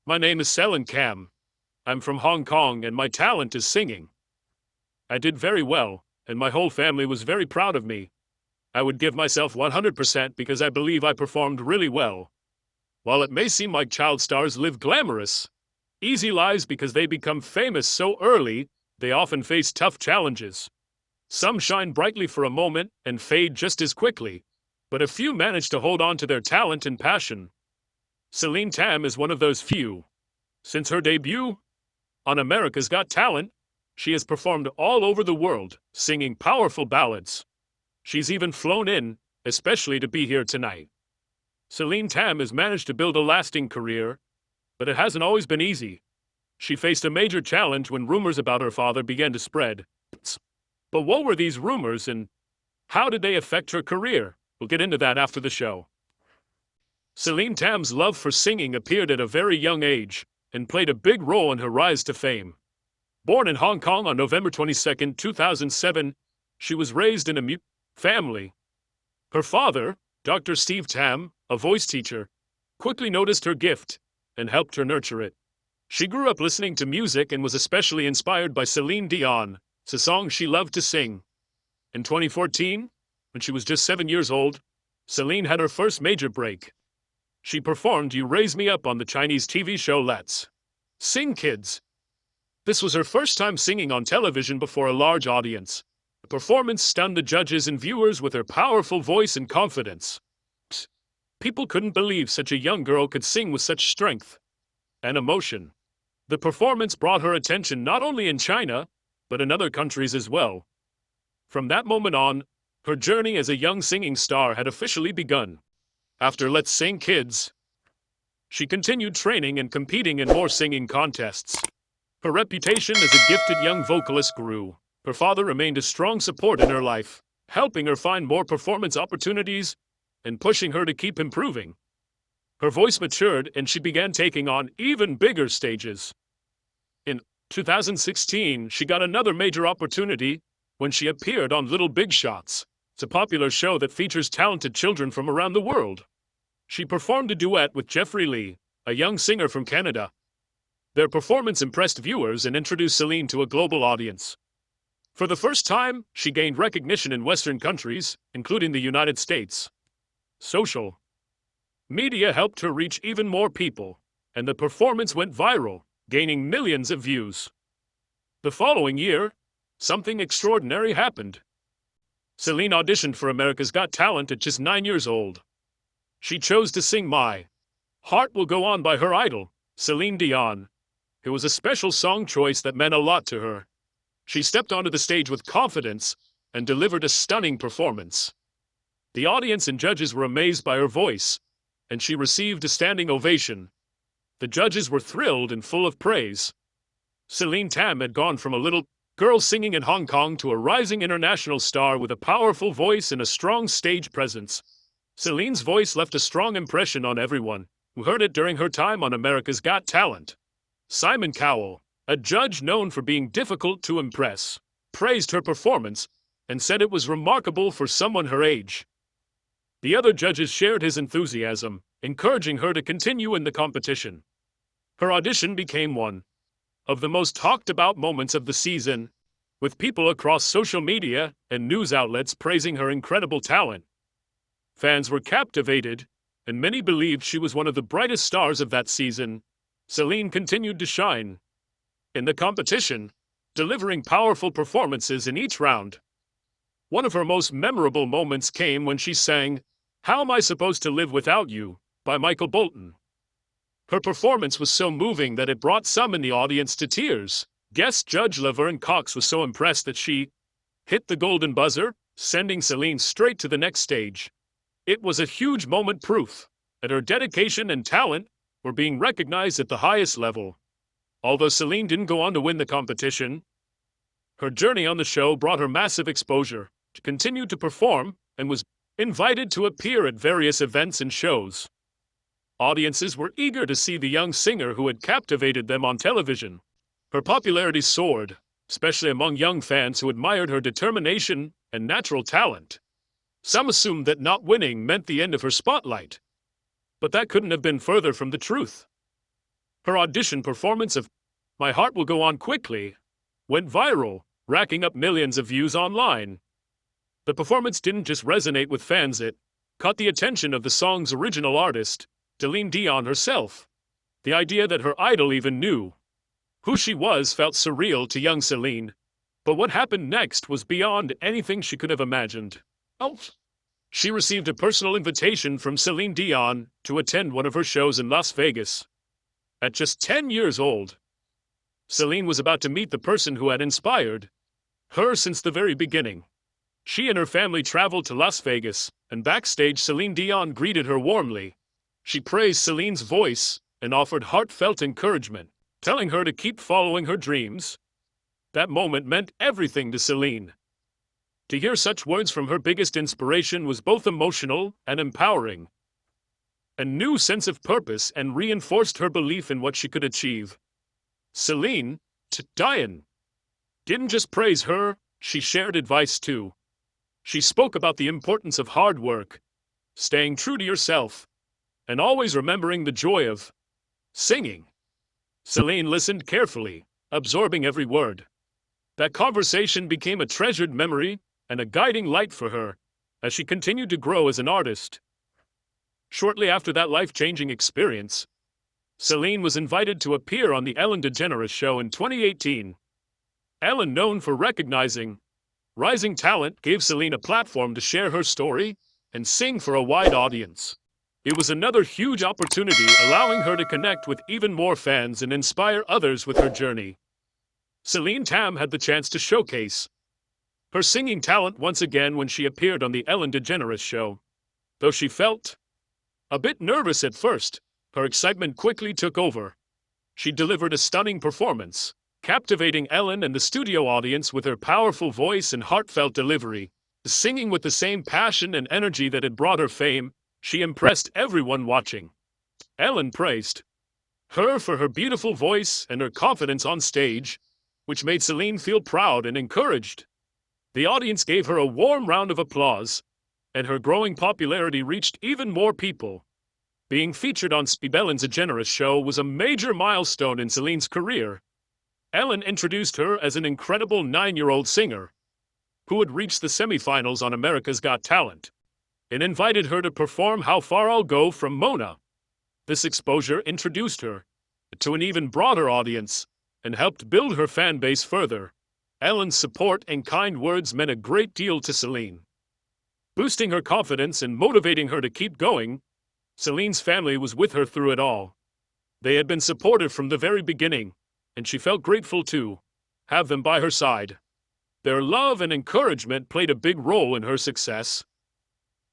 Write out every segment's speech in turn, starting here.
My name is Celine Tam. I'm from Hong Kong and my talent is singing. I did very well, and my whole family was very proud of me. I would give myself 100% because I believe I performed really well. While it may seem like child stars live glamorous, easy lives because they become famous so early, they often face tough challenges. Some shine brightly for a moment and fade just as quickly, but a few manage to hold on to their talent and passion. Celine Tam is one of those few. Since her debut on America's Got Talent, she has performed all over the world, singing powerful ballads. She's even flown in, especially to be here tonight. Celine Tam has managed to build a lasting career, but it hasn't always been easy. She faced a major challenge when rumors about her father began to spread. But what were these rumors and how did they affect her career? We'll get into that after the show. Celine Tam's love for singing appeared at a very young age and played a big role in her rise to fame. Born in Hong Kong on November 22, 2007, she was raised in a music family. Her father, Dr. Steve Tam, a voice teacher, quickly noticed her gift and helped her nurture it. She grew up listening to music and was especially inspired by Celine Dion, a song she loved to sing. In 2014, when she was just 7 years old, Celine had her first major break. She performed You Raise Me Up on the Chinese TV show Let's Sing Kids. This was her first time singing on television before a large audience. The performance stunned the judges and viewers with her powerful voice and confidence. People couldn't believe such a young girl could sing with such strength and emotion. The performance brought her attention not only in China, but in other countries as well. From that moment on, her journey as a young singing star had officially begun. After Let's Sing Kids, she continued training and competing in more singing contests. Her reputation as a gifted young vocalist grew. Her father remained a strong support in her life, helping her find more performance opportunities and pushing her to keep improving. Her voice matured and she began taking on even bigger stages. In 2016, she got another major opportunity when she appeared on Little Big Shots. It's a popular show that features talented children from around the world. She performed a duet with Jeffrey Lee, a young singer from Canada. Their performance impressed viewers and introduced Celine to a global audience. For the first time, she gained recognition in Western countries, including the United States. Social media helped her reach even more people, and the performance went viral, gaining millions of views. The following year, something extraordinary happened. Celine auditioned for America's Got Talent at just 9 years old. She chose to sing My Heart Will Go On by her idol, Celine Dion. It was a special song choice that meant a lot to her. She stepped onto the stage with confidence and delivered a stunning performance. The audience and judges were amazed by her voice, and she received a standing ovation. The judges were thrilled and full of praise. Celine Tam had gone from a little girl singing in Hong Kong to a rising international star with a powerful voice and a strong stage presence. Celine's voice left a strong impression on everyone who heard it during her time on America's Got Talent. Simon Cowell, a judge known for being difficult to impress, praised her performance and said it was remarkable for someone her age. The other judges shared his enthusiasm, encouraging her to continue in the competition. Her audition became one of the most talked about moments of the season, with people across social media and news outlets praising her incredible talent. Fans were captivated, and many believed she was one of the brightest stars of that season. Celine continued to shine in the competition, delivering powerful performances in each round. One of her most memorable moments came when she sang How Am I Supposed to Live Without You by Michael Bolton. Her performance was so moving that it brought some in the audience to tears. Guest judge Laverne Cox was so impressed that she hit the golden buzzer, sending Celine straight to the next stage. It was a huge moment, proof that her dedication and talent were being recognized at the highest level. Although Celine didn't go on to win the competition, her journey on the show brought her massive exposure. She continued to perform and was invited to appear at various events and shows. Audiences were eager to see the young singer who had captivated them on television. Her popularity soared, especially among young fans who admired her determination and natural talent. Some assumed that not winning meant the end of her spotlight, but that couldn't have been further from the truth. Her audition performance of My Heart Will Go On Quickly went viral, racking up millions of views online. The performance didn't just resonate with fans, it caught the attention of the song's original artist, Celine Dion herself. The idea that her idol even knew who she was felt surreal to young Celine, but what happened next was beyond anything she could have imagined. Oh. She received a personal invitation from Celine Dion to attend one of her shows in Las Vegas. At just 10 years old, Celine was about to meet the person who had inspired her since the very beginning. She and her family traveled to Las Vegas, and backstage Celine Dion greeted her warmly. She praised Celine's voice and offered heartfelt encouragement, telling her to keep following her dreams. That moment meant everything to Celine. To hear such words from her biggest inspiration was both emotional and empowering. A new sense of purpose and reinforced her belief in what she could achieve. Celine Dion didn't just praise her, she shared advice too. She spoke about the importance of hard work, staying true to yourself, and always remembering the joy of singing. Celine listened carefully, absorbing every word. That conversation became a treasured memory and a guiding light for her as she continued to grow as an artist. Shortly after that life-changing experience, Celine was invited to appear on The Ellen DeGeneres Show in 2018. Ellen, known for recognizing rising talent, gave Celine a platform to share her story and sing for a wide audience. It was another huge opportunity, allowing her to connect with even more fans and inspire others with her journey. Celine Tam had the chance to showcase her singing talent once again when she appeared on The Ellen DeGeneres Show. Though she felt a bit nervous at first, her excitement quickly took over. She delivered a stunning performance, captivating Ellen and the studio audience with her powerful voice and heartfelt delivery. Singing with the same passion and energy that had brought her fame, she impressed everyone watching. Ellen praised her for her beautiful voice and her confidence on stage, which made Celine feel proud and encouraged. The audience gave her a warm round of applause, and her growing popularity reached even more people. Being featured on Ellen's DeGeneres Show was a major milestone in Celine's career. Ellen introduced her as an incredible 9-year-old singer who had reached the semifinals on America's Got Talent, and invited her to perform How Far I'll Go from Mona. This exposure introduced her to an even broader audience and helped build her fan base further. Ellen's support and kind words meant a great deal to Celine, boosting her confidence and motivating her to keep going. Celine's family was with her through it all. They had been supportive from the very beginning, and she felt grateful to have them by her side. Their love and encouragement played a big role in her success.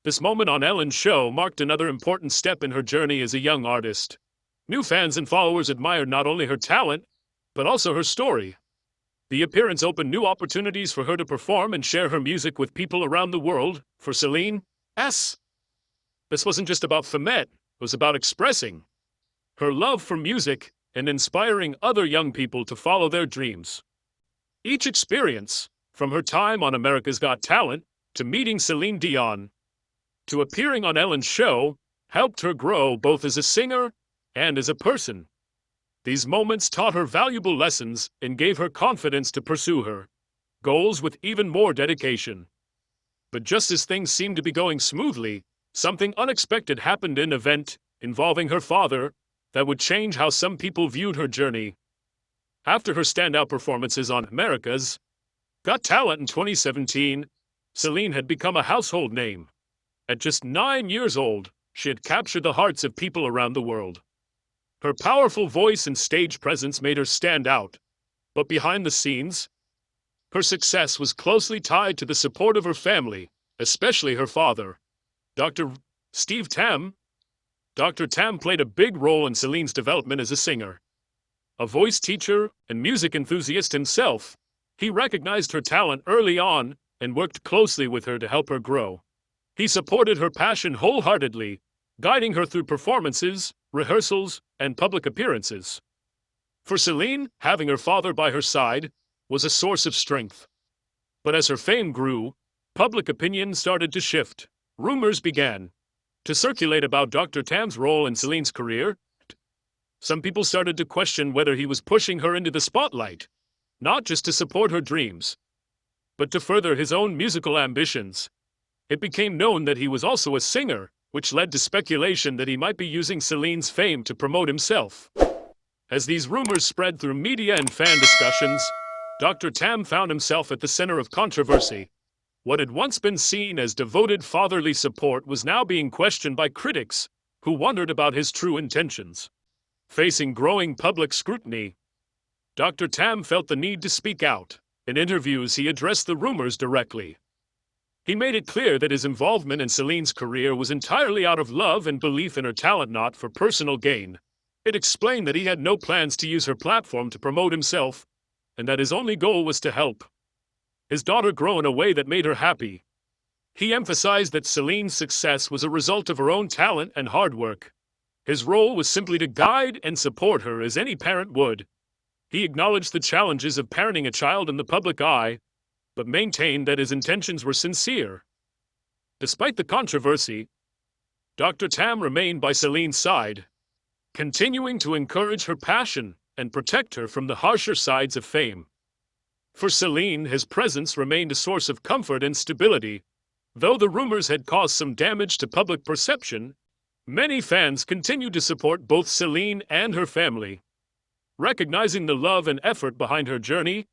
This moment on Ellen's show marked another important step in her journey as a young artist. New fans and followers admired not only her talent, but also her story. The appearance opened new opportunities for her to perform and share her music with people around the world. For Celine, this wasn't just about Famet, it was about expressing her love for music and inspiring other young people to follow their dreams. Each experience, from her time on America's Got Talent, to meeting Celine Dion, to appearing on Ellen's show, helped her grow both as a singer and as a person. These moments taught her valuable lessons and gave her confidence to pursue her goals with even more dedication. But just as things seemed to be going smoothly, something unexpected happened, an event involving her father that would change how some people viewed her journey. After her standout performances on America's Got Talent in 2017, Celine had become a household name. At just 9 years old, she had captured the hearts of people around the world. Her powerful voice and stage presence made her stand out, but behind the scenes, her success was closely tied to the support of her family, especially her father, Dr. Steve Tam. Dr. Tam played a big role in Celine's development as a singer. A voice teacher and music enthusiast himself, he recognized her talent early on and worked closely with her to help her grow. He supported her passion wholeheartedly, guiding her through performances, rehearsals, and public appearances. For Celine, having her father by her side was a source of strength. But as her fame grew, public opinion started to shift. Rumors began to circulate about Dr. Tam's role in Celine's career. Some people started to question whether he was pushing her into the spotlight, not just to support her dreams, but to further his own musical ambitions. It became known that he was also a singer, which led to speculation that he might be using Celine's fame to promote himself. As these rumors spread through media and fan discussions, Dr. Tam found himself at the center of controversy. What had once been seen as devoted fatherly support was now being questioned by critics, who wondered about his true intentions. Facing growing public scrutiny, Dr. Tam felt the need to speak out. In interviews, he addressed the rumors directly. He made it clear that his involvement in Celine's career was entirely out of love and belief in her talent, not for personal gain. It explained that he had no plans to use her platform to promote himself, and that his only goal was to help his daughter grow in a way that made her happy. He emphasized that Celine's success was a result of her own talent and hard work. His role was simply to guide and support her as any parent would. He acknowledged the challenges of parenting a child in the public eye, but maintained that his intentions were sincere. Despite the controversy, Dr. Tam remained by Celine's side, continuing to encourage her passion and protect her from the harsher sides of fame. For Celine, his presence remained a source of comfort and stability. Though the rumors had caused some damage to public perception, many fans continued to support both Celine and her family. Recognizing the love and effort behind her journey,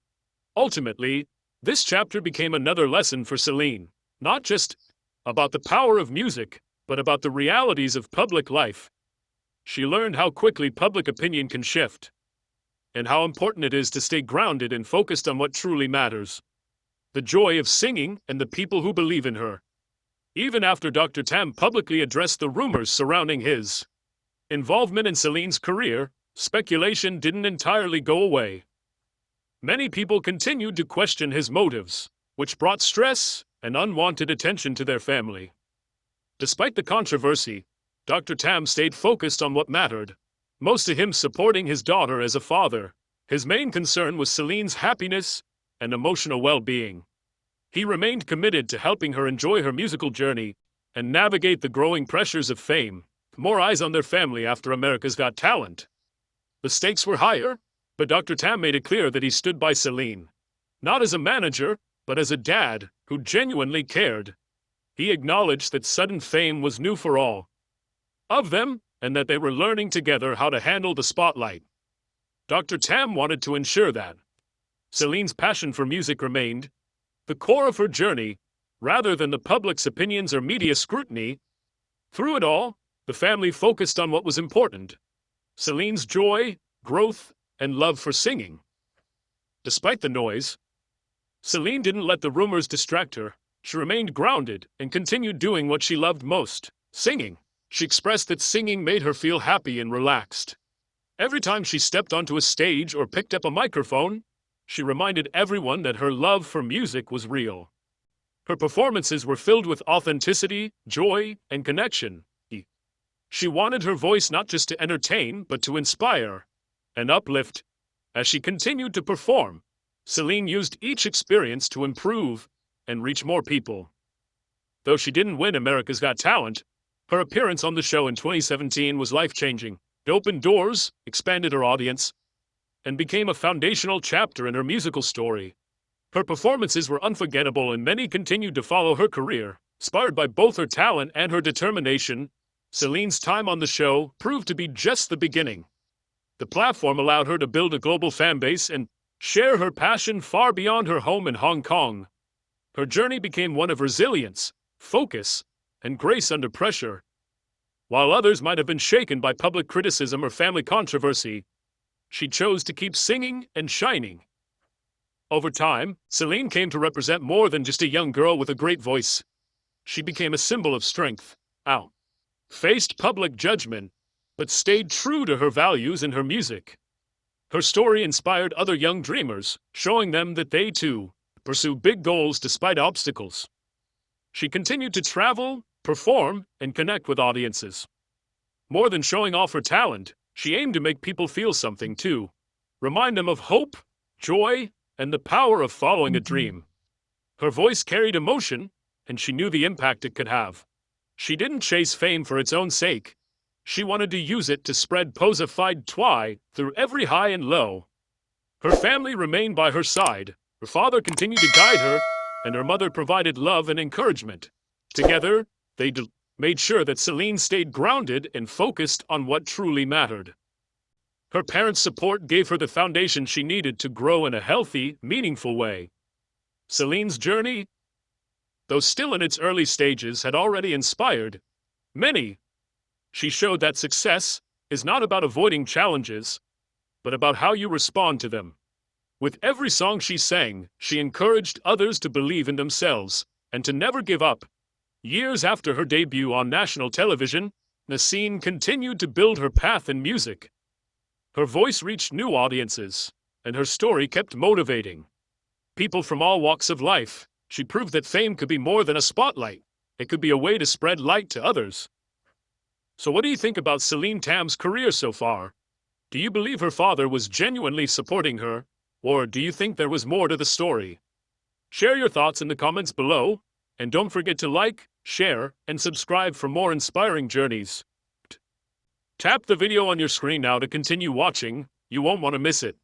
ultimately, this chapter became another lesson for Celine, not just about the power of music, but about the realities of public life. She learned how quickly public opinion can shift, and how important it is to stay grounded and focused on what truly matters: the joy of singing and the people who believe in her. Even after Dr. Tam publicly addressed the rumors surrounding his involvement in Celine's career, speculation didn't entirely go away. Many people continued to question his motives, which brought stress and unwanted attention to their family. Despite the controversy, Dr. Tam stayed focused on what mattered, most to him supporting his daughter as a father. His main concern was Celine's happiness and emotional well-being. He remained committed to helping her enjoy her musical journey and navigate the growing pressures of fame. More eyes on their family after America's Got Talent. The stakes were higher, but Dr. Tam made it clear that he stood by Celine, not as a manager, but as a dad who genuinely cared. He acknowledged that sudden fame was new for all of them, and that they were learning together how to handle the spotlight. Dr. Tam wanted to ensure that Celine's passion for music remained the core of her journey, rather than the public's opinions or media scrutiny. Through it all, the family focused on what was important: Celine's joy, growth, and love for singing. Despite the noise, Celine didn't let the rumors distract her. She remained grounded and continued doing what she loved most: singing. She expressed that singing made her feel happy and relaxed. Every time she stepped onto a stage or picked up a microphone, she reminded everyone that her love for music was real. Her performances were filled with authenticity, joy, and connection. She wanted her voice not just to entertain, but to inspire and uplift. As she continued to perform, Celine used each experience to improve and reach more people. Though she didn't win America's Got Talent, her appearance on the show in 2017 was life-changing. It opened doors, expanded her audience, and became a foundational chapter in her musical story. Her performances were unforgettable, and many continued to follow her career. Inspired by both her talent and her determination, Celine's time on the show proved to be just the beginning. The platform allowed her to build a global fan base and share her passion far beyond her home in Hong Kong. Her journey became one of resilience, focus, and grace under pressure. While others might have been shaken by public criticism or family controversy, she chose to keep singing and shining. Over time, Celine came to represent more than just a young girl with a great voice. She became a symbol of strength. Faced public judgment, but stayed true to her values and her music. Her story inspired other young dreamers, showing them that they too pursue big goals despite obstacles. She continued to travel, perform, and connect with audiences. More than showing off her talent, she aimed to make people feel something too. Remind them of hope, joy, and the power of following a dream. Her voice carried emotion, and she knew the impact it could have. She didn't chase fame for its own sake. She wanted to use it to spread posified twi through every high and low. Her family remained by her side. Her father continued to guide her, and her mother provided love and encouragement. Together, they made sure that Celine stayed grounded and focused on what truly mattered. Her parents' support gave her the foundation she needed to grow in a healthy, meaningful way. Celine's journey, though still in its early stages, had already inspired many. She showed that success is not about avoiding challenges, but about how you respond to them. With every song she sang, she encouraged others to believe in themselves and to never give up. Years after her debut on national television, Celine continued to build her path in music. Her voice reached new audiences, and her story kept motivating people from all walks of life. She proved that fame could be more than a spotlight. It could be a way to spread light to others. So what do you think about Celine Tam's career so far? Do you believe her father was genuinely supporting her, or do you think there was more to the story? Share your thoughts in the comments below, and don't forget to like, share, and subscribe for more inspiring journeys. Tap the video on your screen now to continue watching. You won't want to miss it.